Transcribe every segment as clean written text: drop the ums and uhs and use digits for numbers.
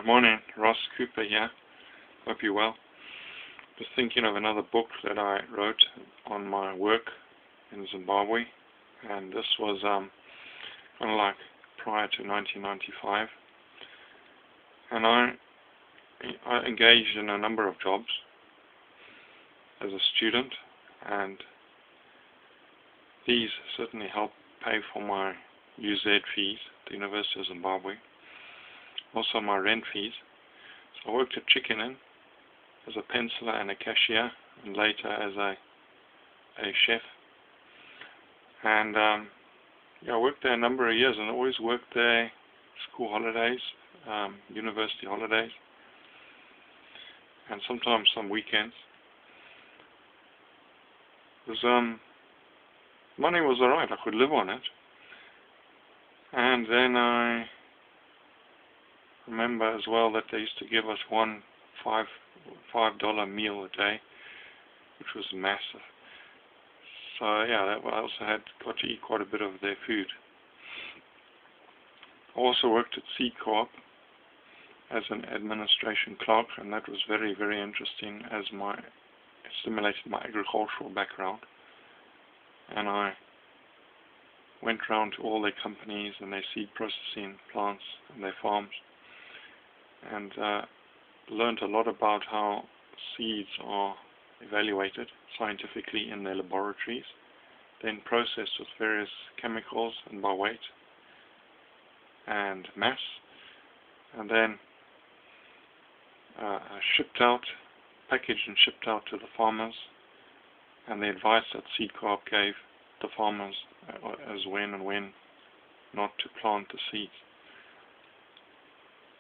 Morning. Ross Cooper here. Hope you're well. Just thinking of another book that I wrote on my work in Zimbabwe, and this was kind of like prior to 1995. And I engaged in a number of jobs as a student, and these certainly helped pay for my UZ fees at the University of Zimbabwe, also my rent fees. So I worked at Chicken Inn as a penciler and a cashier, and later as a chef. And I worked there a number of years, and I always worked there school holidays, university holidays, and sometimes some weekends. Money was alright, I could live on it. And then I remember as well that they used to give us $5 meal a day, which was massive. So yeah, I also got to eat quite a bit of their food. I also worked at Corp as an administration clerk, and that was very, very interesting as it stimulated my agricultural background. And I went around to all their companies and their seed processing plants and their farms, and learned a lot about how seeds are evaluated scientifically in their laboratories, then processed with various chemicals and by weight and mass, and then packaged and shipped out to the farmers, and the advice that Seed Co-op gave the farmers as when and when not to plant the seeds.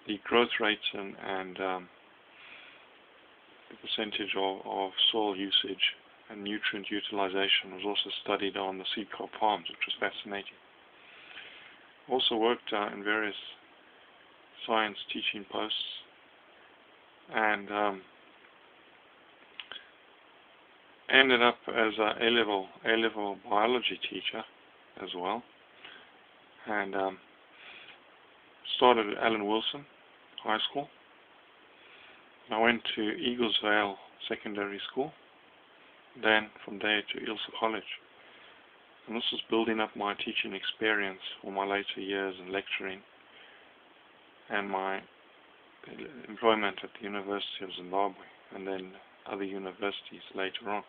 The growth rates and the percentage of soil usage and nutrient utilization was also studied on the Seed Co-op farms, which was fascinating. Also worked in various science teaching posts, and ended up as a A-level biology teacher as well, and started at Allen Wilson High School. I went to Eaglesvale Secondary School, then from there to Ilse College. And this was building up my teaching experience for my later years in lecturing and my employment at the University of Zimbabwe and then other universities later on.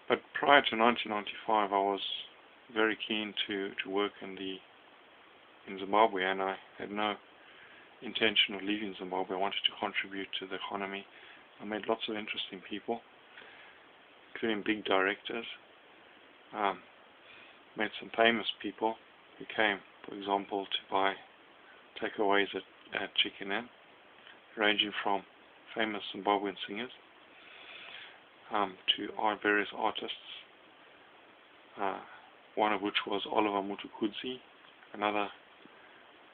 But prior to 1995, I was very keen to work in Zimbabwe, and I had no intention of leaving Zimbabwe. I wanted to contribute to the economy. I met lots of interesting people, including big directors. Met some famous people who came, for example, to buy takeaways at Chicken Inn, ranging from famous Zimbabwean singers to our various artists, one of which was Oliver Mutukudzi, another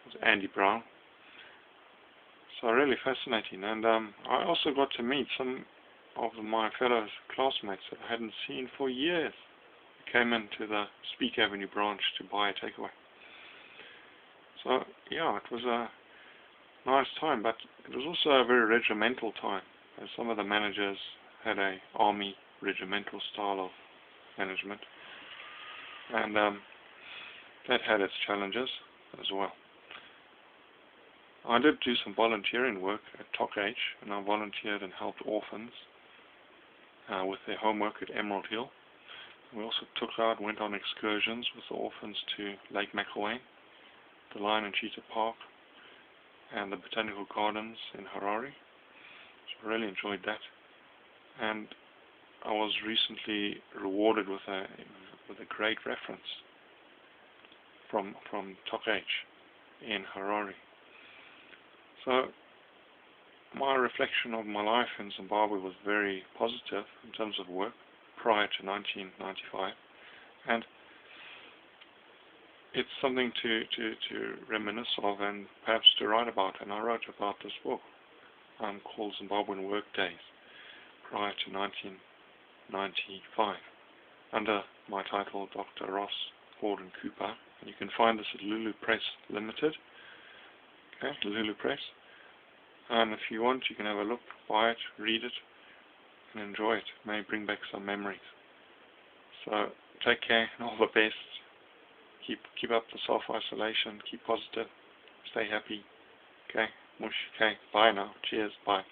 was Andy Brown. So really fascinating. And I also got to meet some of my fellow classmates that I hadn't seen for years. They came into the Speak Avenue branch to buy a takeaway. So yeah, it was a nice time, but it was also a very regimental time, as some of the managers had a army regimental style of management, and that had its challenges as well. I did do some volunteering work at TOC-H, and I volunteered and helped orphans with their homework at Emerald Hill. We also went on excursions with the orphans to Lake Macawayne, the Lion and Cheetah Park, and the Botanical Gardens in Harare. So I really enjoyed that. And I was recently rewarded with a great reference from TOC-H in Harare. So my reflection of my life in Zimbabwe was very positive in terms of work prior to 1995, and it's something to reminisce of and perhaps to write about. And I wrote about this book called Zimbabwean Work Days prior to 1995 under my title Dr. Ross Gordon Cooper, and you can find this at Lulu Press Limited. Okay, Lulu Press. And if you want, you can have a look, buy it, read it, and enjoy it. It may bring back some memories. So take care and all the best. Keep up the self-isolation. Keep positive. Stay happy. Okay, mush. Okay, bye now. Cheers. Bye.